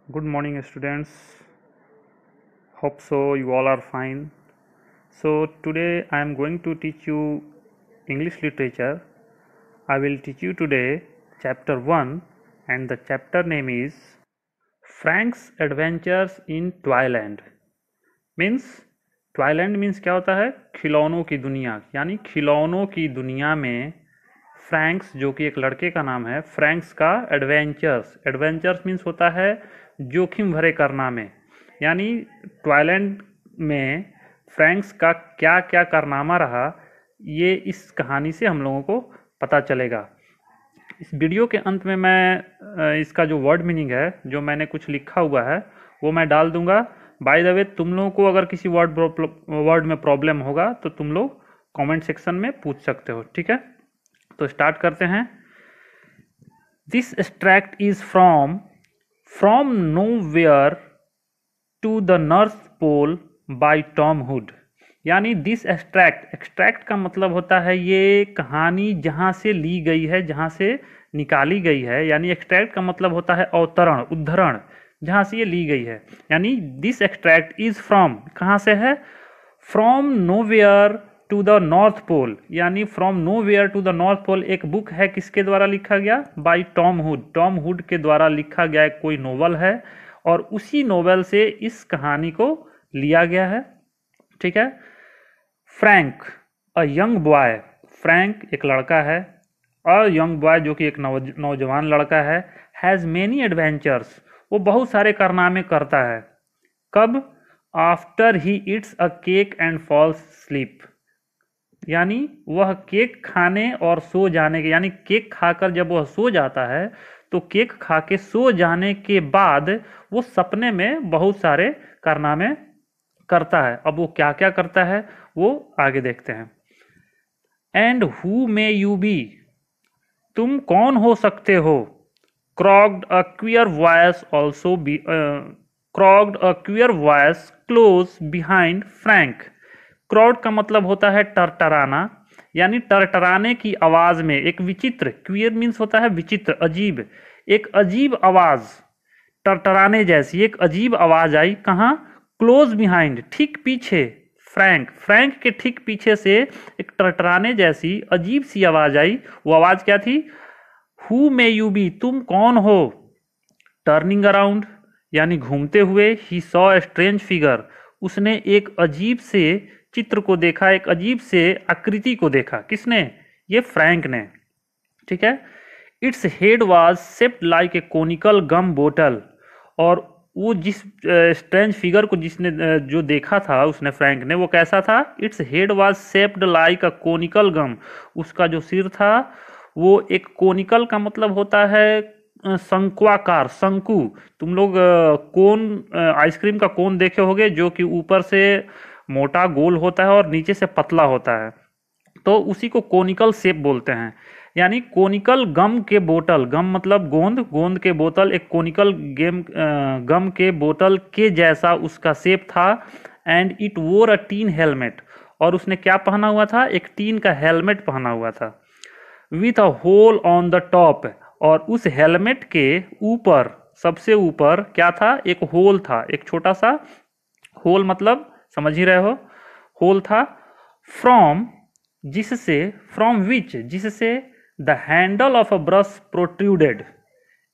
Good morning, students. Hope so you all are fine. So, today I am going to teach you English literature. I will teach you today chapter 1, and the chapter name is Frank's Adventures in Toyland. Means Toyland means क्या होता है? खिलौनों की दुनिया, यानी खिलौनों की दुनिया में फ्रैंक्स, जो कि एक लड़के का नाम है, फ्रैंक्स का एडवेंचर्स मीन्स होता है जोखिम भरे कारनामे, यानी टॉयलैंड में फ्रैंक्स का क्या क्या कारनामा रहा, ये इस कहानी से हम लोगों को पता चलेगा। इस वीडियो के अंत में मैं इसका जो वर्ड मीनिंग है, जो मैंने कुछ लिखा हुआ है, वो मैं डाल दूंगा। बाय द वे, तुम लोगों को अगर किसी वर्ड में प्रॉब्लम होगा तो तुम लोग कमेंट सेक्शन में पूछ सकते हो, ठीक है। तो स्टार्ट करते हैं। This extract is from nowhere to the north Pole by Tom Hood. यानी दिस एक्सट्रैक्ट का मतलब होता है ये कहानी जहाँ से ली गई है, जहाँ से निकाली गई है। यानी एक्सट्रैक्ट का मतलब होता है अवतरण, उद्धरण, जहाँ से ये ली गई है। यानी दिस एक्सट्रैक्ट इज फ्रॉम, कहाँ से है? From nowhere to the north pole, यानी from nowhere to the north pole एक बुक है, किसके द्वारा लिखा गया? बाय टॉम हुड के द्वारा लिखा गया एक कोई नोवेल है, और उसी नोवेल से इस कहानी को लिया गया है, ठीक है। Frank a young boy, Frank एक लड़का है, अ यंग बॉय जो कि एक नौजवान लड़का है, हैज़ मेनी एडवेंचर्स, वो बहुत सारे कारनामे करता है। कब? After he eats a cake and falls sleep, यानी वह केक खाने और सो जाने के, यानी केक खाकर जब वह सो जाता है तो केक खा के सो जाने के बाद वो सपने में बहुत सारे कारनामे करता है। अब वो क्या क्या करता है वो आगे देखते हैं। And who may you be, तुम कौन हो सकते हो? Croaked a queer voice also be, croaked a queer voice close behind Frank. Croak का मतलब होता है टरटराना, यानी टरटराने की आवाज में एक विचित्र, क्वियर मीन्स होता है विचित्र, अजीब, एक अजीब आवाज, टरटराने जैसी एक अजीब आवाज आई। कहाँ? क्लोज बिहाइंड, ठीक पीछे। फ्रैंक के ठीक पीछे से एक टरटराने जैसी अजीब सी आवाज आई। वो आवाज क्या थी? हु मे यू बी, तुम कौन हो? टर्निंग अराउंड, यानी घूमते हुए, he saw a strange figure, उसने एक अजीब से चित्र को देखा, एक अजीब से आकृति को देखा। किसने? ये फ्रैंक ने, ठीक है। Its head was shaped like a conical gum बोतल, और वो जिस स्ट्रेंज फिगर को जिसने जो देखा था उसने, फ्रैंक ने, वो कैसा था? Its head was shaped like a conical gum, उसका जो सिर था वो एक कोनिकल का मतलब होता है शंक्वाकार, शंकु। तुम लोग कोन, आइसक्रीम का कोन देखे होगे, जो कि ऊपर से मोटा गोल होता है और नीचे से पतला होता है, तो उसी को कोनिकल शेप बोलते हैं। यानी कोनिकल गम के बोतल, गम मतलब गोंद, गोंद के बोतल, एक कोनिकल गम के बोतल के जैसा उसका शेप था। एंड इट वोर अ टीन हेलमेट, और उसने क्या पहना हुआ था? एक टीन का हेलमेट पहना हुआ था। With a hole on the top, और उस हेलमेट के ऊपर, सबसे ऊपर क्या था? एक होल था, एक छोटा सा होल, मतलब समझ ही रहे हो, होल था। फ्रॉम, जिससे, फ्रॉम विच, जिससे the handle of a brush protruded,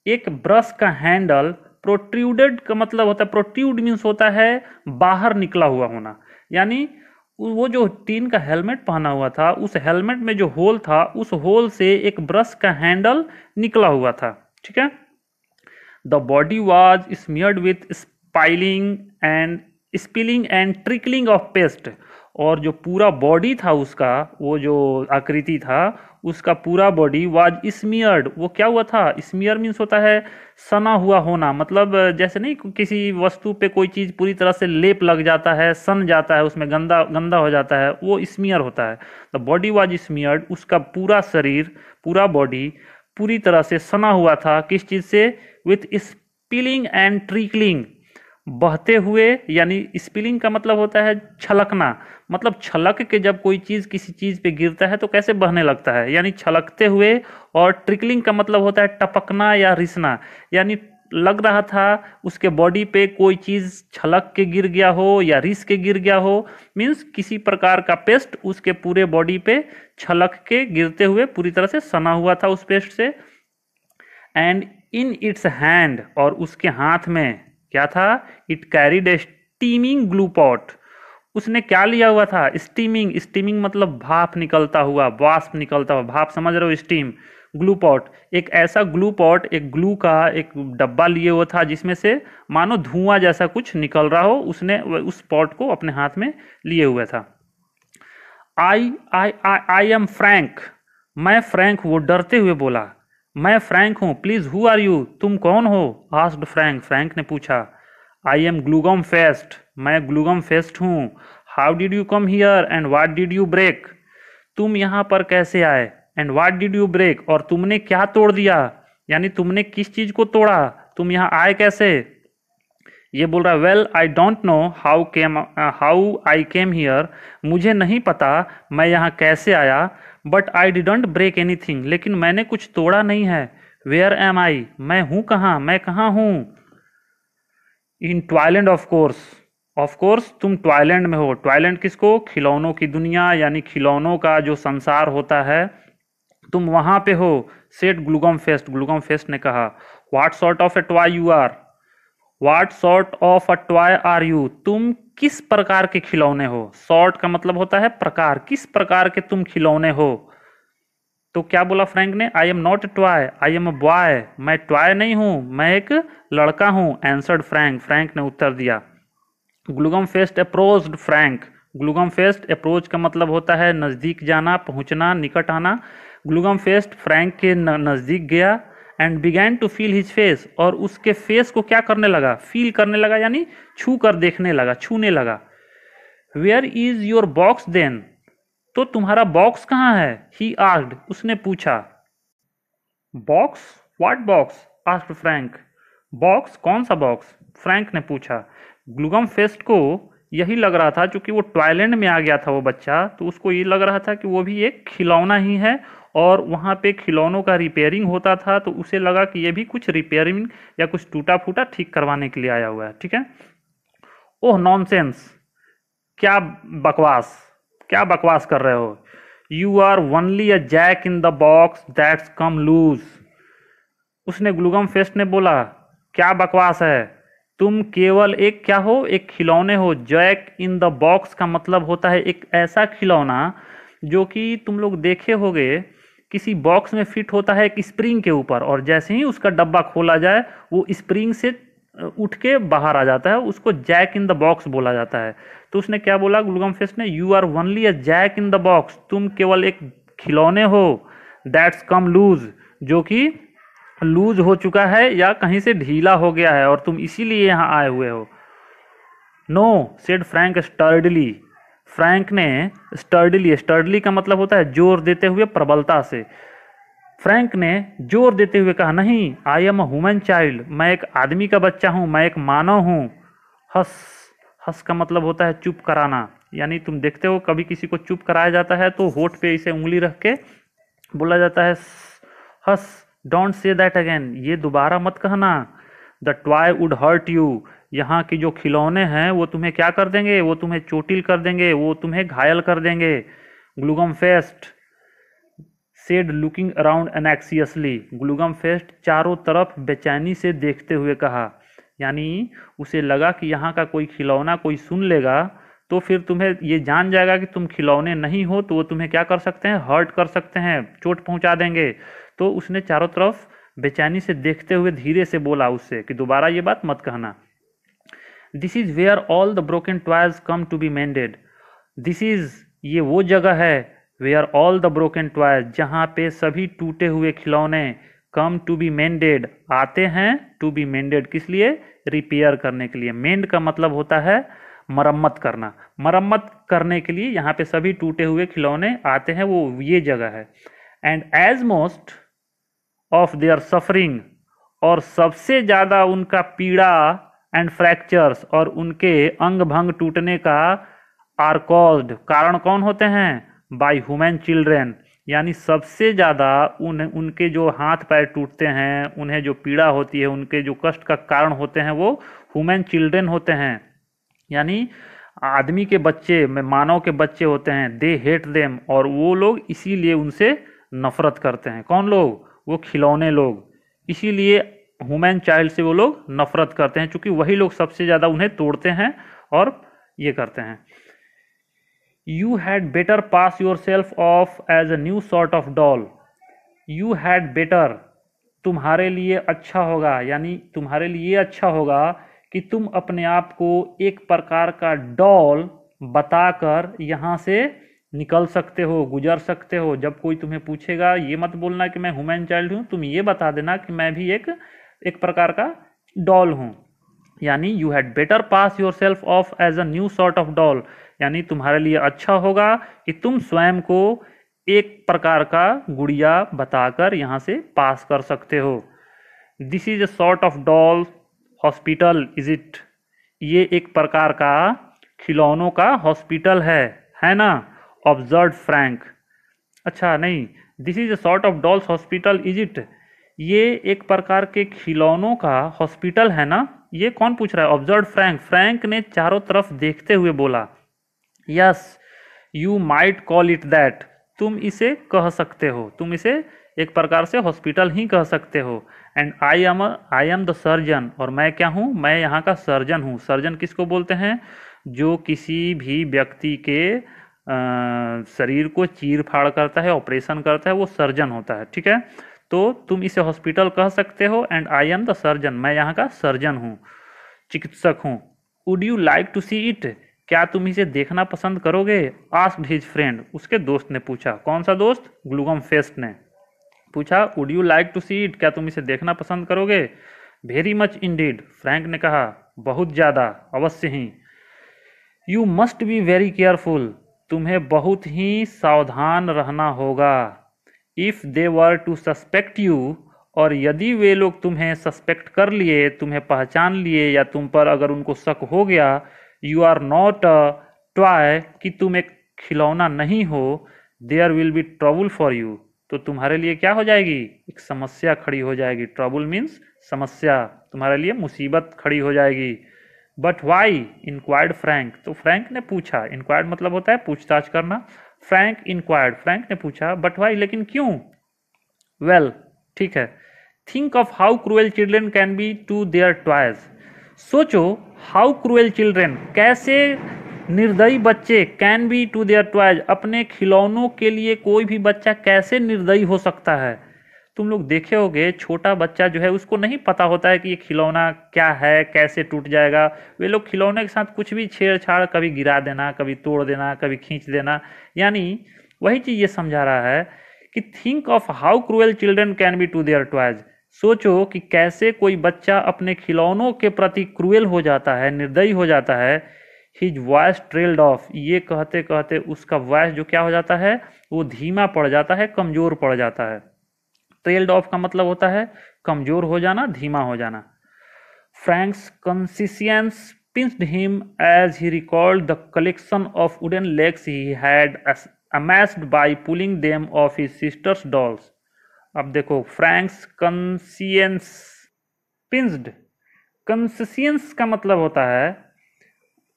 एक ब्रश का हैंडल, प्रोट्रूडेड का मतलब होता है, प्रोट्रूड मीन्स होता है बाहर निकला हुआ होना। यानी वो जो टीन का हेलमेट पहना हुआ था, उस हेलमेट में जो होल था, उस होल से एक ब्रश का हैंडल निकला हुआ था, ठीक है। The body was smeared with spilling and trickling of paste, और जो पूरा बॉडी था उसका, वो जो आकृति था उसका पूरा बॉडी वाज स्मियर्ड, वो क्या हुआ था? स्मियर मीन्स होता है सना हुआ होना, मतलब जैसे नहीं किसी वस्तु पे कोई चीज़ पूरी तरह से लेप लग जाता है, सन जाता है, उसमें गंदा गंदा हो जाता है, वो स्मियर होता है। द बॉडी वाज स्मियर्ड, उसका पूरा शरीर, पूरा बॉडी पूरी तरह से सना हुआ था। किस चीज़ से? विथ स्पिलिंग एंड ट्रिकलिंग, बहते हुए, यानी स्पिलिंग का मतलब होता है छलकना, मतलब छलक के जब कोई चीज़ किसी चीज़ पे गिरता है तो कैसे बहने लगता है, यानी छलकते हुए। और ट्रिकलिंग का मतलब होता है टपकना या रिसना, यानी लग रहा था उसके बॉडी पे कोई चीज़ छलक के गिर गया हो या रिस के गिर गया हो, मीन्स किसी प्रकार का पेस्ट उसके पूरे बॉडी पे छलक के गिरते हुए पूरी तरह से सना हुआ था उस पेस्ट से। एंड इन इट्स हैंड, और उसके हाथ में क्या था, it carried A steaming glue pot. उसने क्या लिया हुआ था, स्टीमिंग, स्टीमिंग मतलब भाप निकलता हुआ, वाष्प निकलता हुआ, भाप समझ रहे हो, स्टीम। ग्लू पॉट, एक ऐसा ग्लू पॉट, एक ग्लू का एक डब्बा लिए हुआ था जिसमें से मानो धुआं जैसा कुछ निकल रहा हो, उसने उस पॉट को अपने हाथ में लिए हुआ था। आई एम फ्रैंक, मैं फ्रैंक, वो डरते हुए बोला, मैं फ्रैंक हूँ, प्लीज हु आर यू, तुम कौन हो, आस्क्ड फ्रैंक, फ्रैंक ने पूछा। आई एम ग्लूगम फेस्ट, मैं ग्लूगम फेस्ट हूँ। How did you come here and what did you break, तुम यहाँ पर कैसे आए, and what did you break, और तुमने क्या तोड़ दिया, यानी तुमने किस चीज को तोड़ा, तुम यहाँ आए कैसे। ये बोल रहा है, well I don't know how I came here, मुझे नहीं पता मैं यहाँ कैसे आया, but I didn't break anything, लेकिन मैंने कुछ तोड़ा नहीं है। वेयर एम आई, मैं हूँ कहाँ, मैं कहाँ हूँ। इन ट्वाइलैंड ऑफ कोर्स तुम ट्वाइलैंड में हो। ट्वाइलैंड किसको, खिलौनों की दुनिया, यानी खिलौनों का जो संसार होता है, तुम वहां पे हो। Said Glugum Fest, Glugum Fest ने कहा। What sort of a toy you are, what sort of a toy are you, तुम किस प्रकार के खिलौने हो। सॉर्ट का मतलब होता है प्रकार, किस प्रकार के तुम खिलौने हो। तो क्या बोला फ्रैंक ने, I am not a toy, I am a boy, मैं टॉय नहीं हूं, मैं एक लड़का हूं। एंसर्ड फ्रैंक, फ्रैंक ने उत्तर दिया। Glugum Fest approached Frank, Glugum Fest approach का मतलब होता है नज़दीक जाना, पहुंचना, निकट आना। ग्लूगम फेस्ट फ्रैंक के नज़दीक गया and began to feel his face, और उसके फेस को क्या करने लगा, फील करने लगा, यानी छू कर देखने लगा, छूने लगा। Where is your box then, तो तुम्हारा बॉक्स कहाँ है। ही आस्क्ड, उसने पूछा। Box, what box, asked Frank, box, कौन सा बॉक्स, फ्रैंक ने पूछा। ग्लूगम फेस्ट को यही लग रहा था, क्योंकि वो टॉयलैंड में आ गया था वो बच्चा, तो उसको ये लग रहा था कि वो भी एक खिलौना ही है, और वहाँ पे खिलौनों का रिपेयरिंग होता था, तो उसे लगा कि ये भी कुछ रिपेयरिंग या कुछ टूटा फूटा ठीक करवाने के लिए आया हुआ है। ठीक है। ओह नॉनसेंस, क्या बकवास, क्या बकवास कर रहे हो। You are only a jack in the box that's come loose, उसने ग्लूगम फेस्ट ने बोला। क्या बकवास है, तुम केवल एक क्या हो, एक खिलौने हो। जैक इन द बॉक्स का मतलब होता है एक ऐसा खिलौना जो कि तुम लोग देखे होगे, किसी बॉक्स में फिट होता है एक स्प्रिंग के ऊपर, और जैसे ही उसका डब्बा खोला जाए वो स्प्रिंग से उठ के बाहर आ जाता है, उसको जैक इन द बॉक्स बोला जाता है। तो उसने क्या बोला ग्लूगम फेस्ट ने, you are only a jack in the box, तुम केवल एक खिलौने हो, दैट्स कम लूज, जो कि लूज हो चुका है या कहीं से ढीला हो गया है, और तुम इसीलिए यहाँ आए हुए हो। नो, सेड फ्रैंक स्टर्डली, फ्रैंक ने स्टर्डली, स्टर्डली का मतलब होता है जोर देते हुए, प्रबलता से। फ्रैंक ने जोर देते हुए कहा, नहीं, I am a human child, मैं एक आदमी का बच्चा हूँ, मैं एक मानव हूँ। हंस, हंस का मतलब होता है चुप कराना, यानी तुम देखते हो कभी किसी को चुप कराया जाता है तो होठ पे इसे उंगली रख के बोला जाता है हंस, डोंट से दैट अगेन, ये दोबारा मत कहना। The toy would hurt you, यहाँ की जो खिलौने हैं वो तुम्हें क्या कर देंगे, वो तुम्हें चोटिल कर देंगे, वो तुम्हें घायल कर देंगे। Glugum Fest said looking around anxiously, Glugum Fest चारों तरफ बेचैनी से देखते हुए कहा, यानी उसे लगा कि यहाँ का कोई खिलौना कोई सुन लेगा तो फिर तुम्हें ये जान जाएगा कि तुम खिलौने नहीं हो, तो वो तुम्हें क्या कर सकते हैं, हर्ट कर सकते हैं, चोट पहुंचा देंगे। तो उसने चारों तरफ बेचैनी से देखते हुए धीरे से बोला उससे कि दोबारा ये बात मत कहना। This is where all the broken toys come to be mended, this is, ये वो जगह है, where all the broken toys, जहाँ पे सभी टूटे हुए खिलौने, कम टू बी मेंडेड, आते हैं, टू बी मेंडेड किस लिए, रिपेयर करने के लिए। मेंड का मतलब होता है मरम्मत करना, मरम्मत करने के लिए यहाँ पे सभी टूटे हुए खिलौने आते हैं, वो ये जगह है। And as most of their suffering, और सबसे ज़्यादा उनका पीड़ा, एंड फ्रैक्चर्स, और उनके अंग भंग टूटने का, आर कॉज्ड, कारण कौन होते हैं, बाय ह्यूमन चिल्ड्रेन, यानी सबसे ज़्यादा उनके जो हाथ पैर टूटते हैं, उन्हें जो पीड़ा होती है, उनके जो कष्ट का कारण होते हैं, वो ह्यूमन चिल्ड्रेन होते हैं। यानी आदमी के बच्चे, मानव के बच्चे होते हैं। दे हेट देम, और वो लोग इसीलिए उनसे नफरत करते हैं। कौन लोग? वो खिलौने लोग। इसीलिए ह्यूमन चाइल्ड से वो लोग नफरत करते हैं, क्योंकि वही लोग सबसे ज़्यादा उन्हें तोड़ते हैं और ये करते हैं। You had better pass yourself off as a new sort of doll. You had better, तुम्हारे लिए अच्छा होगा, यानी तुम्हारे लिए अच्छा होगा कि तुम अपने आप को एक प्रकार का डॉल बताकर यहाँ से निकल सकते हो, गुजर सकते हो। जब कोई तुम्हें पूछेगा, ये मत बोलना कि मैं ह्यूमन चाइल्ड हूँ, तुम ये बता देना कि मैं भी एक प्रकार का डॉल हूँ। यानी you had better pass yourself off as a new sort of doll, यानी तुम्हारे लिए अच्छा होगा कि तुम स्वयं को एक प्रकार का गुड़िया बताकर यहाँ से पास कर सकते हो। This is a sort of doll hospital is it. ये एक प्रकार का खिलौनों का हॉस्पिटल है ना? Observe Frank. अच्छा नहीं, this is a sort of dolls hospital is it, ये एक प्रकार के खिलौनों का हॉस्पिटल है ना? ये कौन पूछ रहा है? Observe Frank. फ्रैंक ने चारों तरफ देखते हुए बोला, yes you might call it that, तुम इसे कह सकते हो, तुम इसे एक प्रकार से हॉस्पिटल ही कह सकते हो। And I am the surgeon, और मैं क्या हूँ? मैं यहाँ का सर्जन हूँ। सर्जन किसको बोलते हैं? जो किसी भी व्यक्ति के शरीर को चीर फाड़ करता है, ऑपरेशन करता है, वो सर्जन होता है। ठीक है, तो तुम इसे हॉस्पिटल कह सकते हो। And I am the surgeon, मैं यहाँ का सर्जन हूँ, चिकित्सक हूँ। Would you like to see it, क्या तुम इसे देखना पसंद करोगे? आस्क्ड हिज फ्रेंड, उसके दोस्त ने पूछा। कौन सा दोस्त? ग्लूगम फेस्ट ने पूछा, would you like to see it, क्या तुम इसे देखना पसंद करोगे? वेरी मच इंडीड, फ्रैंक ने कहा, बहुत ज़्यादा, अवश्य ही। You must be very careful, तुम्हें बहुत ही सावधान रहना होगा। If they were to suspect you, और यदि वे लोग तुम्हें सस्पेक्ट कर लिए, तुम्हें पहचान लिए, या तुम पर अगर उनको शक हो गया, you are not a toy, कि तुम एक खिलौना नहीं हो, there will be trouble for you, तो तुम्हारे लिए क्या हो जाएगी? एक समस्या खड़ी हो जाएगी। ट्रबल मीन्स समस्या, तुम्हारे लिए मुसीबत खड़ी हो जाएगी। बट वाई, इंक्वायर्ड फ्रैंक, तो फ्रैंक ने पूछा। इंक्वायर्ड मतलब होता है पूछताछ करना। फ्रैंक इंक्वायर्ड, फ्रैंक ने पूछा, बट वाई, लेकिन क्यों? वेल, ठीक है। Think of how cruel children can be to their toys, सोचो, हाउ क्रूएल चिल्ड्रेन, कैसे निर्दयी बच्चे, can be to their toys, अपने खिलौनों के लिए कोई भी बच्चा कैसे निर्दयी हो सकता है? तुम लोग देखे होगे, छोटा बच्चा जो है उसको नहीं पता होता है कि ये खिलौना क्या है, कैसे टूट जाएगा। वे लोग खिलौने के साथ कुछ भी छेड़छाड़, कभी गिरा देना, कभी तोड़ देना, कभी खींच देना। यानी वही चीज़ ये समझा रहा है कि think of how cruel children can be to their toys, सोचो कि कैसे कोई बच्चा अपने खिलौनों के प्रति क्रूएल हो जाता है, निर्दयी हो जाता है। हिज वॉइस ट्रेल्ड ऑफ, ये कहते कहते उसका वॉइस जो क्या हो जाता है? वो धीमा पड़ जाता है, कमज़ोर पड़ जाता है। ट्रेल्ड ऑफ का मतलब होता है कमज़ोर हो जाना, धीमा हो जाना। Franks conscience pinched him as he recalled the collection of wooden legs he had amassed by pulling them off his sister's dolls. अब देखो, फ्रैंक्स conscience pinched, conscience का मतलब होता है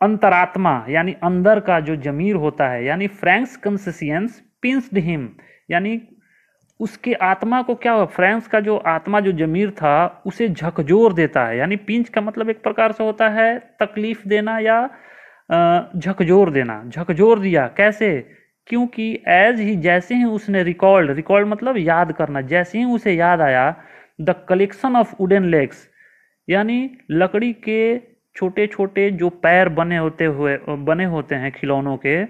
अंतरात्मा, यानी अंदर का जो जमीर होता है। यानी फ्रैंक्स conscience pinched him, यानी उसके आत्मा को क्या हुआ? फ्रैंक्स का जो आत्मा, जो जमीर था, उसे झकझोर देता है। यानी पिंच का मतलब एक प्रकार से होता है तकलीफ देना या झकझोर देना। झकझोर दिया कैसे? क्योंकि एज ही, जैसे ही उसने रिकॉल्ड मतलब याद करना, जैसे ही उसे याद आया, the collection of wooden legs, यानी लकड़ी के छोटे छोटे जो पैर बने होते हैं खिलौनों के,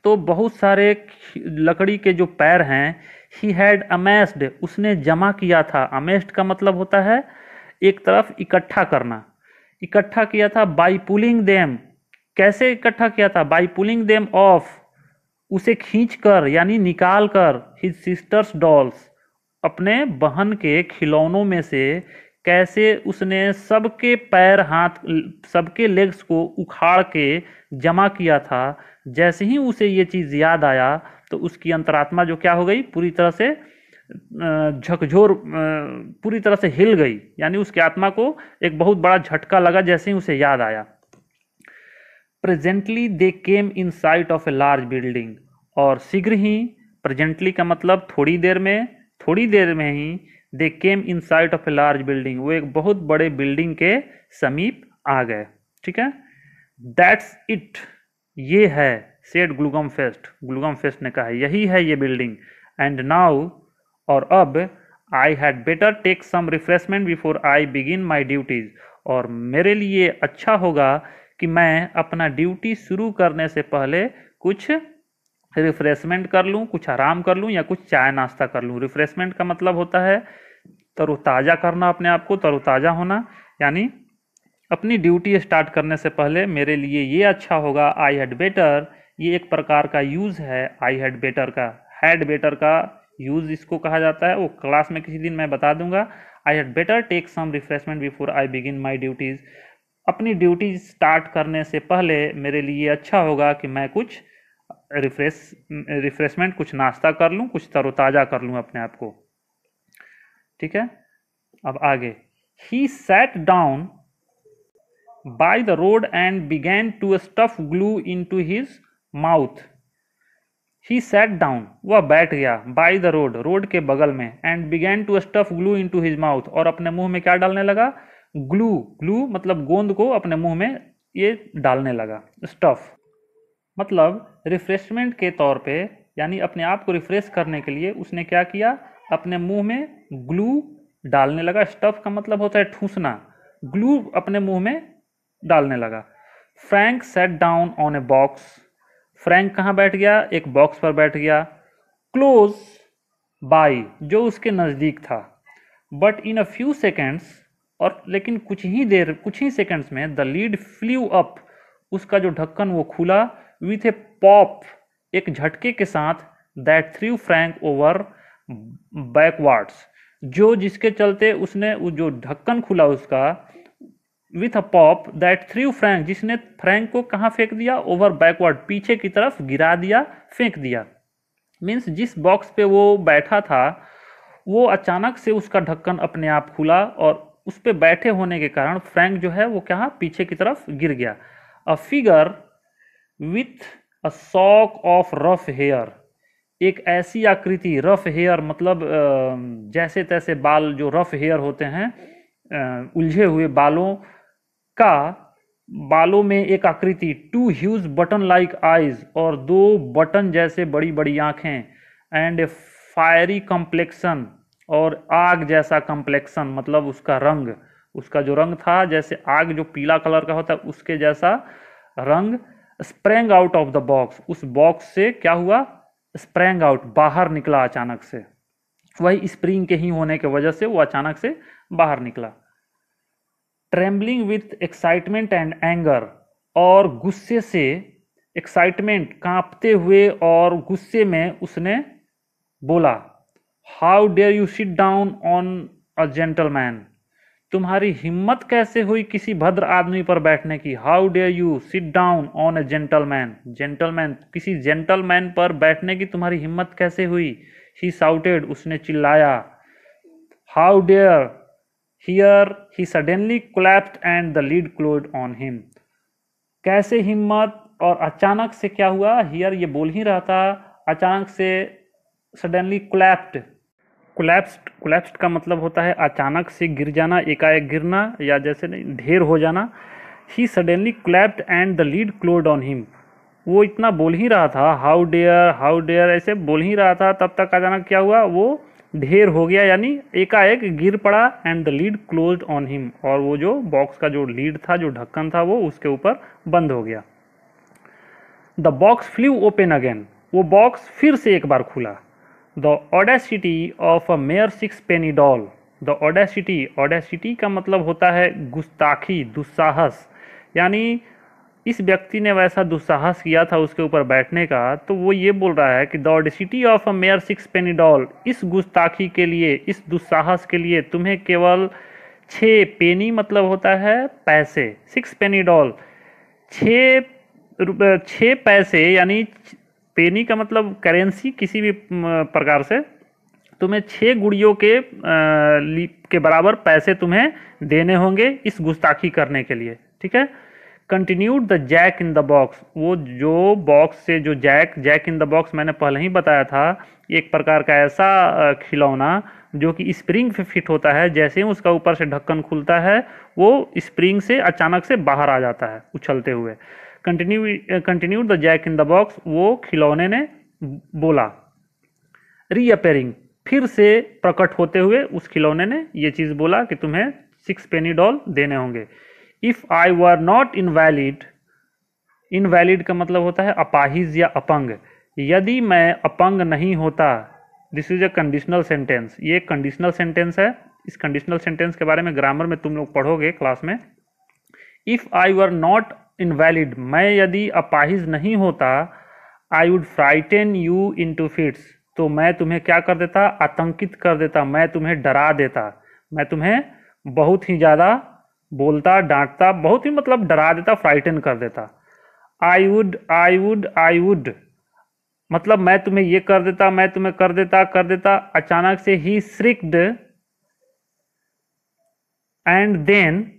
तो बहुत सारे लकड़ी के जो पैर हैं, ही हैड अमेस्ड, उसने जमा किया था। अमेस्ड का मतलब होता है एक तरफ इकट्ठा करना, इकट्ठा किया था। बाई पुलिंग देम, कैसे इकट्ठा किया था? बाई पुलिंग देम ऑफ, उसे खींच कर यानी निकाल कर, हिज सिस्टर्स डॉल्स, अपने बहन के खिलौनों में से कैसे उसने सबके पैर हाथ सबके लेग्स को उखाड़ के जमा किया था। जैसे ही उसे ये चीज़ याद आया तो उसकी अंतरात्मा जो क्या हो गई, पूरी तरह से झकझोर, पूरी तरह से हिल गई। यानी उसकी आत्मा को एक बहुत बड़ा झटका लगा जैसे ही उसे याद आया। Presently they came in sight of a large building, और शीघ्र ही, प्रेजेंटली का मतलब थोड़ी देर में ही, they came in sight of a large building, वो एक बहुत बड़े बिल्डिंग के समीप आ गए। ठीक है, दैट्स इट, ये है, सेड ग्लूगम फेस्ट ने कहा, यही है ये बिल्डिंग। एंड नाउ, और अब, I had better take some refreshment before I begin my duties, और मेरे लिए अच्छा होगा कि मैं अपना ड्यूटी शुरू करने से पहले कुछ रिफ्रेशमेंट कर लूँ, कुछ आराम कर लूँ, या कुछ चाय नाश्ता कर लूँ। रिफ्रेशमेंट का मतलब होता है तरोताज़ा करना, अपने आप को तरोताज़ा होना। यानी अपनी ड्यूटी स्टार्ट करने से पहले मेरे लिए ये अच्छा होगा। आई हैड बेटर, ये एक प्रकार का यूज़ है आई हैड बेटर का। हैड बेटर का यूज़ इसको कहा जाता है, वो क्लास में किसी दिन मैं बता दूंगा। I had better take some refreshment before I begin my duties, अपनी ड्यूटी स्टार्ट करने से पहले मेरे लिए अच्छा होगा कि मैं कुछ रिफ्रेशमेंट, कुछ नाश्ता कर लूँ, कुछ तरोताज़ा कर लूँ अपने आप को। ठीक है, अब आगे। He sat down by the road and began to stuff glue into his mouth. He sat down, वह बैठ गया, बाय द रोड, रोड के बगल में, and began to stuff glue into his mouth, और अपने मुंह में क्या डालने लगा, ग्लू मतलब गोंद को अपने मुंह में ये डालने लगा। स्टफ मतलब रिफ्रेशमेंट के तौर पे, यानी अपने आप को रिफ्रेश करने के लिए उसने क्या किया, अपने मुंह में ग्लू डालने लगा। स्टफ का मतलब होता है ठूसना, ग्लू अपने मुंह में डालने लगा। Frank set down on a box, Frank कहाँ बैठ गया, एक बॉक्स पर बैठ गया। क्लोज बाई, जो उसके नज़दीक था। But in a few seconds, और लेकिन कुछ ही सेकेंड्स में, द लीड फ्ल्यू अप, उसका जो ढक्कन वो खुला, विथ ए पॉप, एक झटके के साथ, that through Frank over backwards, जो जिसके चलते उसने जो ढक्कन खुला उसका, with a pop that through Frank, जिसने फ्रैंक को कहाँ फेंक दिया, ओवर बैकवर्ड, पीछे की तरफ गिरा दिया, फेंक दिया। मीन्स जिस बॉक्स पे वो बैठा था वो अचानक से उसका ढक्कन अपने आप खुला, और उस पे बैठे होने के कारण फ्रैंक जो है वो कहाँ, पीछे की तरफ गिर गया। A figure with a shock of rough hair, एक ऐसी आकृति, रफ हेयर मतलब जैसे तैसे बाल, जो रफ हेयर होते हैं, उलझे हुए बालों में एक आकृति, two huge button like eyes, और दो बटन जैसे बड़ी बड़ी आंखें, एंड ए फायरी कम्प्लेक्शन, और आग जैसा कम्प्लेक्शन मतलब उसका रंग, उसका जो रंग था जैसे आग जो पीला कलर का होता है उसके जैसा रंग। Sprang out of the box, उस बॉक्स से क्या हुआ, स्प्रैंग आउट, बाहर निकला अचानक से, वही स्प्रिंग के ही होने की वजह से वो अचानक से बाहर निकला। Trembling with excitement and anger, और गुस्से से, एक्साइटमेंट कांपते हुए और गुस्से में उसने बोला, how dare you sit down on a gentleman, तुम्हारी हिम्मत कैसे हुई किसी भद्र आदमी पर बैठने की। How dare you sit down on a gentleman, gentleman, किसी जेंटलमैन पर बैठने की तुम्हारी हिम्मत कैसे हुई। ही साउटेड, उसने चिल्लाया। How dare, here he suddenly collapsed and the lid closed on him, कैसे हिम्मत, और अचानक से क्या हुआ, हियर ये बोल ही रहा था, अचानक से सडनली कोलैप्स्ड का मतलब होता है अचानक से गिर जाना, एकाएक गिरना, या जैसे ढेर हो जाना। He suddenly collapsed and the lid closed on him, वो इतना बोल ही रहा था, हाउ डेयर ऐसे बोल ही रहा था, तब तक अचानक क्या हुआ, वो ढेर हो गया, यानी एकाएक गिर पड़ा। And the lid closed on him, और वो जो बॉक्स का जो लीड था, जो ढक्कन था, वो उसके ऊपर बंद हो गया। The box flew open again, वो बॉक्स फिर से एक बार खुला। The audacity of a mere 6 penny doll, the audacity का मतलब होता है गुस्ताखी, दुस्साहस, यानी इस व्यक्ति ने वैसा दुस्साहस किया था उसके ऊपर बैठने का, तो वो ये बोल रहा है कि the audacity of a mere 6 penny doll, इस गुस्ताखी के लिए, इस दुस्साहस के लिए तुम्हें केवल 6 पेनी मतलब होता है पैसे, 6 पेनी डॉल, 6 पैसे, यानी पेनी का मतलब करेंसी किसी भी प्रकार से, तुम्हें 6 गुड़ियों के बराबर पैसे तुम्हें देने होंगे इस गुस्ताखी करने के लिए, ठीक है। Continued the jack in the box, वो जो बॉक्स से जो जैक इन द बॉक्स मैंने पहले ही बताया था, एक प्रकार का ऐसा खिलौना जो कि स्प्रिंग पे फिट होता है, जैसे ही उसका ऊपर से ढक्कन खुलता है वो स्प्रिंग से अचानक से बाहर आ जाता है उछलते हुए। Continue the jack in the box, वो खिलौने ने बोला। रीअपेयरिंग, फिर से प्रकट होते हुए उस खिलौने ने ये चीज़ बोला कि तुम्हें 6 पेनी डॉल देने होंगे। If I were not invalid, invalid का मतलब होता है अपाहिज या अपंग, यदि मैं अपंग नहीं होता, this is a conditional sentence, ये एक कंडीशनल सेंटेंस है। इस कंडीशनल सेंटेंस के बारे में ग्रामर में तुम लोग पढ़ोगे क्लास में। If I were not invalid, मैं यदि अपाहिज नहीं होता, I would frighten you into fits, तो मैं तुम्हें क्या कर देता, आतंकित कर देता, मैं तुम्हें डरा देता, मैं तुम्हें बहुत ही ज़्यादा बोलता, डांटता, बहुत ही मतलब डरा देता, फ्राइटन कर देता। आई वुड मतलब मैं तुम्हें ये कर देता, मैं तुम्हें कर देता। अचानक से ही श्रिक्ड एंड देन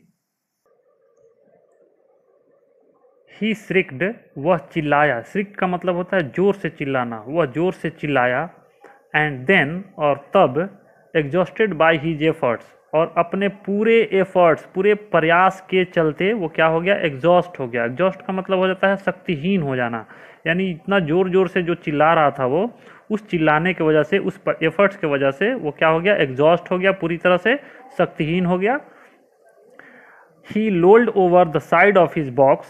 ही श्रिक्ड, वह चिल्लाया। श्रिक्ड का मतलब होता है जोर से चिल्लाना, वह जोर से चिल्लाया। एंड देन, और तब, एग्जॉस्टेड बाय हिज एफर्ट्स, और अपने पूरे एफर्ट्स, पूरे प्रयास के चलते वो क्या हो गया, एग्जॉस्ट हो गया। एग्जॉस्ट का मतलब हो जाता है शक्तिहीन हो जाना, यानी इतना जोर जोर से जो चिल्ला रहा था वो, उस चिल्लाने की वजह से, उस एफर्ट्स की वजह से वो क्या हो गया, एग्जॉस्ट हो गया, पूरी तरह से शक्तिहीन हो गया। He lolled over the side of his box,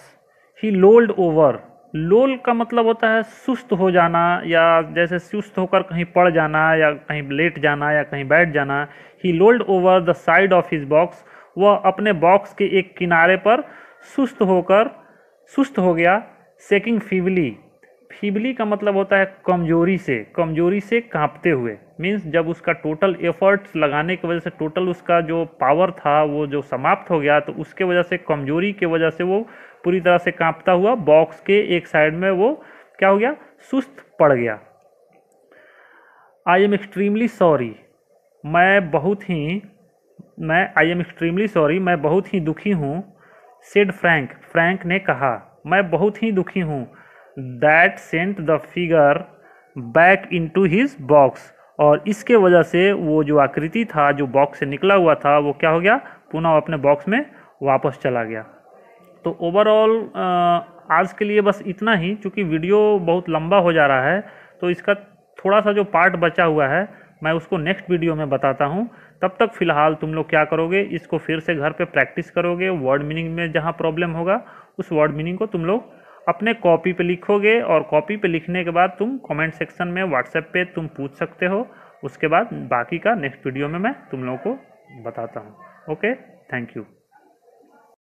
he lolled over, loll का मतलब होता है सुस्त हो जाना, या जैसे सुस्त होकर कहीं पड़ जाना, या कहीं लेट जाना, या कहीं बैठ जाना। He lolled over the side of his box, वह अपने बॉक्स के एक किनारे पर सुस्त हो गया। शेकिंग फीबली, फीबली का मतलब होता है कमजोरी से कांपते हुए, मीन्स जब उसका टोटल एफर्ट्स लगाने की वजह से टोटल उसका जो पावर था वो जो समाप्त हो गया, तो उसके वजह से, कमजोरी के वजह से वो पूरी तरह से कांपता हुआ बॉक्स के एक साइड में वो क्या हो गया, सुस्त पड़ गया। I am extremely sorry, I am extremely sorry, मैं बहुत ही दुखी हूँ। सेड फ्रैंक, फ्रैंक ने कहा, मैं बहुत ही दुखी हूँ। That sent the figure back into his box, और इसके वजह से वो जो आकृति था जो बॉक्स से निकला हुआ था वो क्या हो गया, पुनः अपने बॉक्स में वापस चला गया। तो ओवरऑल आज के लिए बस इतना ही, क्योंकि वीडियो बहुत लंबा हो जा रहा है, तो इसका थोड़ा सा जो पार्ट बचा हुआ है मैं उसको नेक्स्ट वीडियो में बताता हूँ। तब तक फ़िलहाल तुम लोग क्या करोगे, इसको फिर से घर पे प्रैक्टिस करोगे। वर्ड मीनिंग में जहाँ प्रॉब्लम होगा उस वर्ड मीनिंग को तुम लोग अपने कॉपी पे लिखोगे, और कॉपी पे लिखने के बाद तुम कमेंट सेक्शन में व्हाट्सएप पे तुम पूछ सकते हो। उसके बाद बाकी का नेक्स्ट वीडियो में मैं तुम लोगों को बताता हूँ। Okay, thank you.